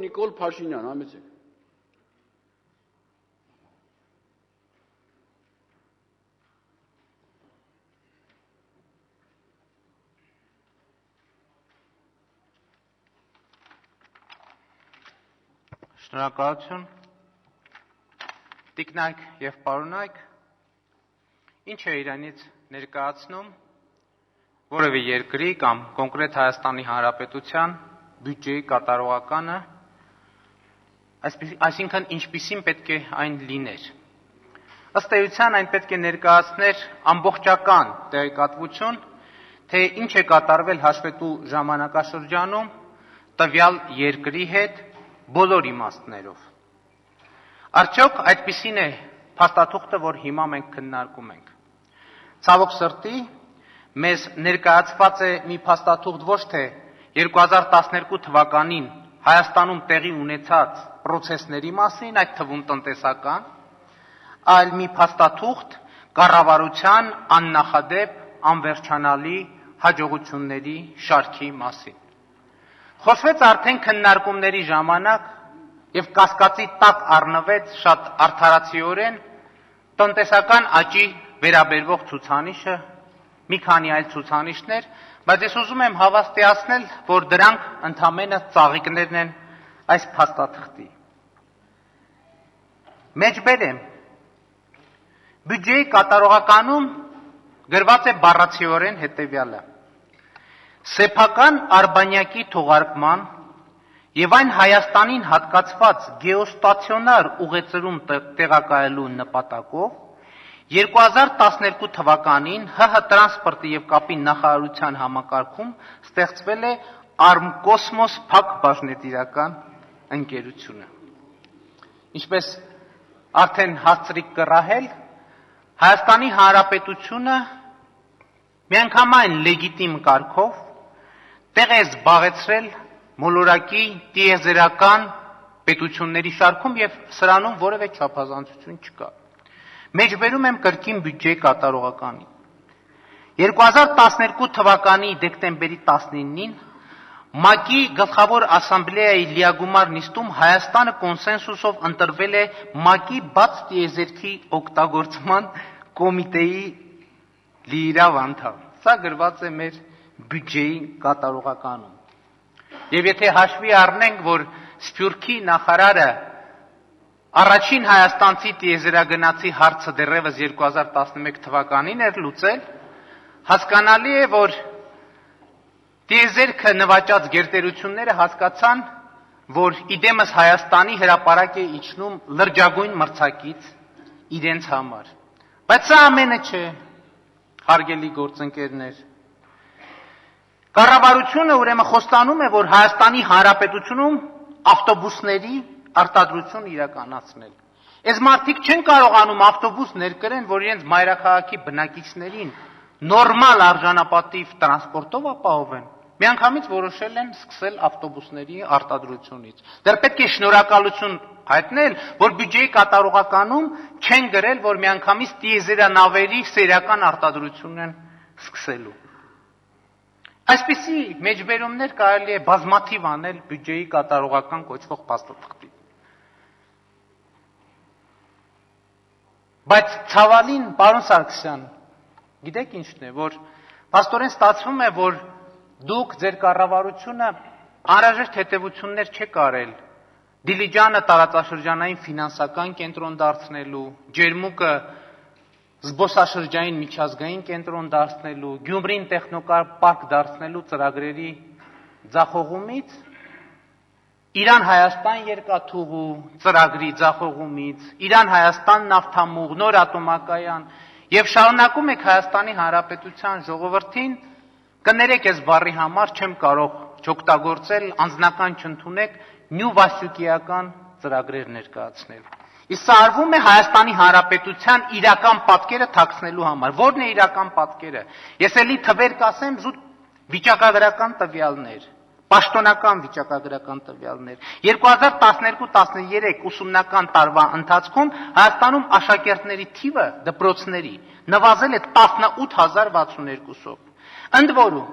Նիկոլ Փաշինյան, համեցեք։ Շնորհակալություն, տիկնայք և պարոնայք, ինչ է իրանից ներկայացնում որևէ երկրի կամ կոնկրետ Հայաստանի Հանրապետության բյուջեի կատարողականը, այսինքն ինչպիսին պետք է այն լիներ։ Ըստ էության այն պետք է ներկայացներ ամբողջական տեղեկատվություն, թե ինչ է կատարվել հաշվետու ժամանակաշրջանում տվյալ երկրի հետ բոլոր իմաստներով։ Արդյոք այդպիսին է փաստաթուղթը, որ հիմա մենք քննարկում ենք։ Ցավոք սրտի, մեզ ներկայացված է մի փաստաթուղթ ոչ թե 2012 թվականին Հայաստանում տեղի ունեցած պրոցեսների մասին, այդ թվում տնտեսական, այլ մի փաստաթուղթ կառավարության աննախադեպ, անվերջանալի հաջողությունների շարքի մասին։ Խոսվեց արդեն քննարկումների ժամանակ և կասկածի տակ առնվեց շատ արդարացիորեն տնտեսական աճի վերաբերվող ցուցանիշը, մի քանի այլ ցուցանիշներ, բայց ես ուզում եմ հավաստիացնել, որ դրանք ընդամենը ծաղիկներն են այս փաստաթղթի։ Մեջբերեմ, բյուջեի կատարողականում գրված է բառացիորեն հետևյալը. Սեփական արբանյակի թողարկման և այն Հայաստանին հատկացված գեոստացիոնար ուղեծրում տեղակայելու նպատակով 2012 թվականին ՀՀ տրանսպորտի և կապի նախարարության համակարգում ստեղծվել է Արմկոսմոս փակ բաժնետիրական ընկերությունը։ Ինչպես արդեն հասցրիք կռահել, Հայաստանի Հանրապետությունը միանգամայն լեգիտիմ կարգով տեղ է զբաղեցրել մոլորակի տիեզերական պետությունների շարքում և սրանում որևէ չափազանցություն չկա։ Մեջբերում եմ կրկին բյուջեի կատարողականին։ 2012 թվականի դեկտեմբերի 19-ին ՄԱԿ-ի Գլխավոր ասամբլեայի լիագումար նիստում Հայաստանը կոնսենսուսով ընտրվել է ՄԱԿ-ի բաց տիեզերքի օգտագործման կոմիտեի լիիրավ անդամ։ Սա գրված է մեր բյուջեի կատարողականում։ Եվ եթե հաշվի առնենք, որ Սփյուռքի նախարարը առաջին հայաստանցի տիեզերագնացի հարցը դեռևս 2011 թվականին էր լուծել, հասկանալի է, որ տիեզերքը նվաճած գերտերությունները հասկացան, որ իդեմս Հայաստանի հրապարակ է իջնում լրջագույն մրցակից իրենց համար։ Բայց սա ամենը չէ, հարգելի գործընկերներ։ Կառավարությունը ուրեմն խոստանում է, որ Հայաստանի Հանրապետությունում ավտոբուսների արտադրություն իրականացնել։ Այս մարդիկ չեն կարողանում ավտոբուս ներկրեն, որ իրենց մայրաքաղաքի բնակիչներին նորմալ արժանապատիվ տրանսպորտով ապահովեն։ Միանգամից որոշել են սկսել ավտոբուսների արտադրությունից։ Դեռ պետք է շնորհակալություն հայտնել, որ բյուջեի կատարողականում չեն գրել, որ միանգամից տիեզերանավերի սերիական արտադրություն են սկսելու։ Այսպիսի մեջբերումներ կարելի է բազմաթիվ անել բյուջեի կատարողական կոչվող փաստաթղթի։ Բայց ցավալին, պարոն Սարգսյան, գիտեք ինչն է, որ փաստորեն ստացվում է, որ դուք ձեր կառավարությունը անհրաժեշտ հետևություններ չեք արել Դիլիջանը տարածաշրջանային ֆինանսական կենտրոն դարձնելու, Ջերմուկը զբոսաշրջային միջազգային կենտրոն դարձնելու, Գյումրին տեխնոպարկ դարձնելու ծրագրերի ձախողումից, Իրան-Հայաստան երկաթուղու ծրագրի ձախողումից, Իրան-Հայաստան նավթամուղ, նոր ատոմակայան եւ շարունակում եք Հայաստանի Հանրապետության ժողովրդին, կներեք այս բառի համար չեմ կարող չօգտագործել, անձնական չընդունեք, նյու-վասյուկիական ծրագրեր ներկայացնել։ Իսկ սա արվում է Հայաստանի Հանրապետության իրական պատկերը թաքցնելու համար։ Որն է իրական պատկերը։ Ես էլի թվեր կասեմ, զուտ վիճակագրական տվյալներ, պաշտոնական վիճակագրական տվյալներ։ 2012-13 ուսումնական տարվա ընթացքում Հայաստանում աշակերտների թիվը դպրոցների նվազել է 18062-ով։ Ընդ որում,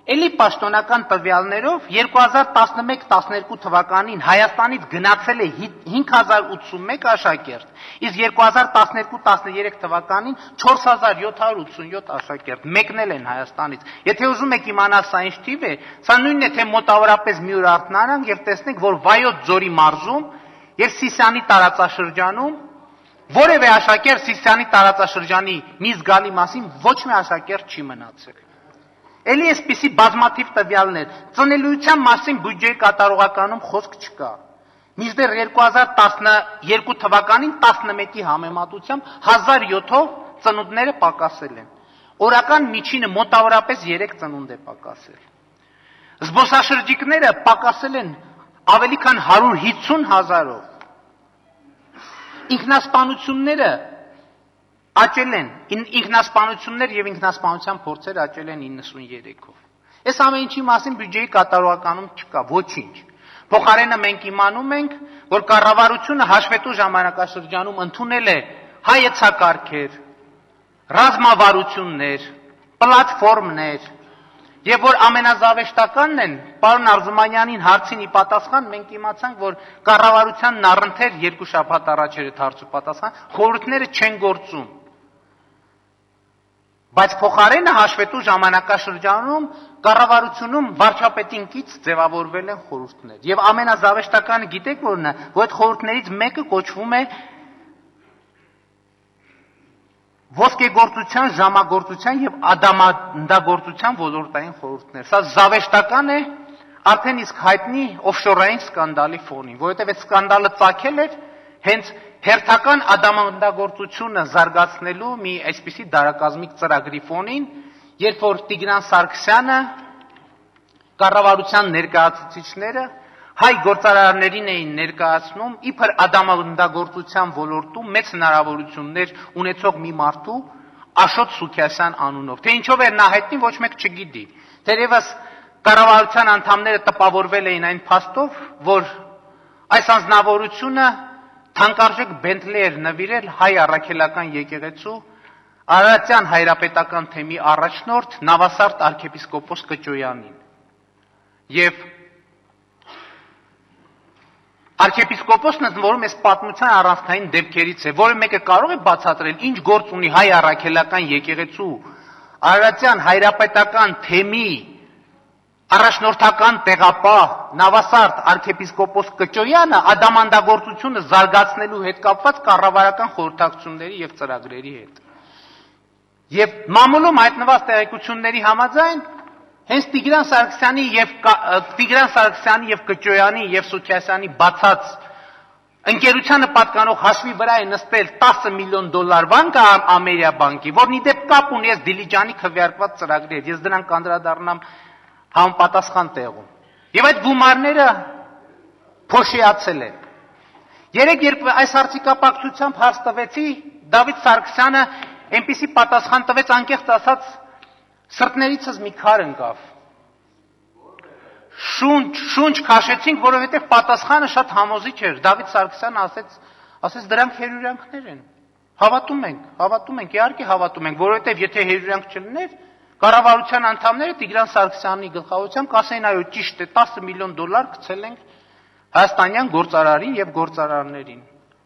Էլի պաշտոնական տվյալներով 2011-12 թվականին Հայաստանից գնացել է 5081 աշակերտ, իսկ 2012-13 թվականին 4787 աշակերտ մեկնել են Հայաստանից։ Եթե ուզում եք իմանալ սա ինչ թիվ է, սա նույնն է, թե մոտավորապես մի օր արթնանանք եւ տեսնենք, որ Վայոց ձորի մարզում եւ Սիսիանի տարածաշրջանում որևէ աշակերտ Սիսիանի տարածաշրջանի մի զգալի մասին ոչ մի աշակերտ չի մնացել։ Էլի այսպիսի բազմաթիվ տվյալներ, ծնելիության մասին բյուջեի կատարողականում խոսք չկա։ Մինչդեռ 2012 թվականին 11-ի համեմատությամբ 1007-ով ծնունդները պակասել են։ Օրական միջինը մոտավորապես 3 ծնունդ է պակասել։ Զբոսաշրջիկները պակասել են ավելի քան 150,000-ով։ Ինքնասպանությունները աճել են, ինքնասպանություններ եւ ինքնասպանության փորձեր աճել են 93-ով։ Այս ամեն ինչի մասին բյուջեի կատարողականում չկա ոչինչ։ Փոխարենը մենք իմանում ենք, որ կառավարությունը հաշվետու ժամանակաշրջանում ընդունել է հայեցակարգեր, ռազմավարություններ, պլատֆորմներ, եւ որ ամենազավեշտականն են, պարոն Արզումանյանին հարցին ի պատասխան մենք իմացանք, որ կառավարությանն առընթեր 2 շաբաթ առաջ էր հարցու պատասխան, խորհուրդները չեն գործում։ Բայց փոխարենը հաշվետու ժամանակաշրջանում կառավարությունում վարչապետին կից ձևավորվել են խորհուրդներ։ Եվ ամենազավեշտականը գիտեք որն է, որ այդ խորհուրդներից մեկը կոչվում է ոսկեգործության, ժամագործության եւ ադամանդագործության ոլորտային խորհուրդներ։ Սա զավեշտական է արդեն իսկ հայտնի օֆշորային սկանդալի ֆոնին, որովհետեւ այդ սկանդալը ծագել էր հենց հերթական ադամանդագործությունը զարգացնելու մի այսպիսի դարակազմիկ ծրագրի ֆոնին, երբ որ Տիգրան Սարգսյանը կառավարության ներկայացուցիչները հայ գործարարներին էին ներկայացնում իբր ադամանդագործության ոլորտում մեծ հնարավորություններ ունեցող մի մարդու Աշոտ Սուքիասյան անունով։ Թե ինչով էր նա հայտնի, ոչ մեկ չգիտի։ Թերևս կառավարության անդամները տպավորվել էին այն փաստով, որ այս անձնավորությունը թանկարժեք Բենթլի էր նվիրել հայ առաքելական եկեղեցու Արարատյան հայրապետական թեմի առաջնորդ Նավասարդ arczepiskopos Կճոյանին։ Եվ arczepiskopos-ն ընդորում այս պատմության առանցքային դեպքերից է, որը մեկը կարող է բացատրել ինչ գործ ունի հայ առաքելական եկեղեցու Արարատյան հայրապետական թեմի առաջնորդական տեղապահ Նավասարդ arczepiskopos Կճոյանը ադամանդագործությունը զարգացնելու հետ կապված կառավարական խորհրդակցությունների եւ ծրագրերի հետ։ Եվ մամուլում հայտնված տեղեկությունների համաձայն հենց Տիգրան Սարգսյանի եւ Կճոյանի եւ Սուքիասյանի բացած ընկերությանը պատկանող հաշվի վրա է նստել $10 միլիոն բանկը Ամերիա բանկի, որն ի դեպ կապ ունի այս Դիլիջանի քվեարկված ծրագրի հետ։ Ես դրան կանդրադառնամ համապատասխան տեղում։ Եվ այդ գումարները փոշիացել են։ Երեք երբ այս հարցիկապակցությամբ հարց տվեցի, Դավիթ Սարգսյանը այնպիսի պատասխան տվեց, անկեղծ ասած, սրտներիցս մի քար ընկավ։ Շունչ քաշեցինք, որովհետև պատասխանը շատ համոզիչ էր։ Դավիթ Սարգսյանը ասեց դրանք հերյուրանքներ են։ Հավատում ենք, իհարկե հավատում ենք, որովհետև եթե հերյուրանք չլիներ, կառավարության անդամները Տիգրան Սարգսյանի գլխավորությամբ կասեին այո ճիշտ է $10 միլիոն գցել ենք հայաստանյան գործարարին եւ գործարարներին։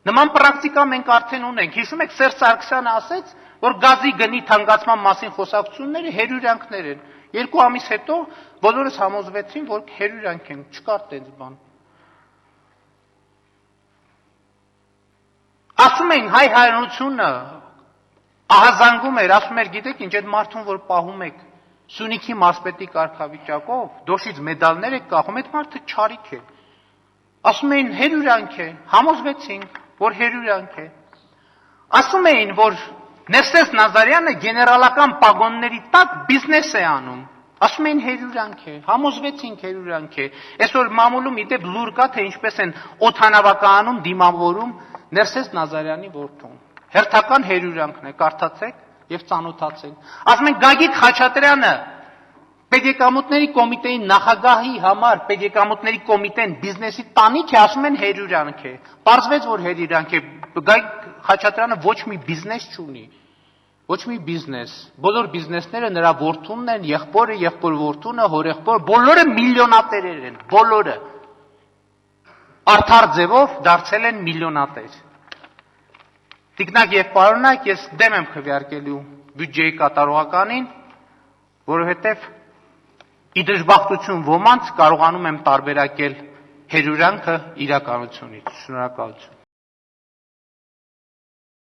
Նման պրակտիկա մենք արդեն ունենք։ Հիշում եք Սերժ Սարգսյանը ասեց, որ գազի գնի թանկացման մասին խոսակցությունները հերյուրանքներ են։ 2 ամիս հետո բոլորս համոզվեցին, որ հերյուրանք են, չկար տենց բան։ Ասում են հայ հայրենությունը ահազանգում էր, ասում էր, գիտեք ինչ, այդ մարդուն, որ պահում եք Սյունիքի մարզպետի կարգավիճակով, դոշից մեդալներ եք կախում, այդ մարդը չարիք է։ Ասում էին հերյուրանք է, համոզվեցինք, որ հերյուրանք է։ Ասում էին, որ Նևսես Նազարյանը գեներալական պագոնների տակ բիզնես է անում։ Ասում էին հերյուրանք է, համոզվեցինք հերյուրանք է։ Այսօր մամուլում իդեպ լուր կա, թե ինչպես են օդանավակայանում դիմավորում Նևսես Նազարյանի որդուն։ Հերթական հերյուրանքն է, կարդացեք եւ ծանոթացեք։ Ասում են Գագիկ Խաչատրյանը Պետեկամուտների կոմիտեի նախագահի համար Պետեկամուտների կոմիտեն բիզնեսի տանիք է, ասում են հերյուրանք է։ Պարզվեց, որ հերյուրանք է։ Գագիկ Խաչատրյանը ոչ մի բիզնես չունի։ ոչ մի բիզնես, բոլոր բիզնեսները նրա որդունն են, եղբորը, եղբոր որդունը, հորեղբոր, բոլորը միլիոնատերեր են, բոլորը արդար ձևով դարձել են միլիոնատեր։ Տիկնակ եւ պարոնակ, ես դեմ եմ քվեարկելու բյուջեի կատարողականին, որովհետեւ ի դժբախտություն ոմանց կարողանում եմ տարբերակել հերյուրանքը իրականությունից։ Շնորհակալություն։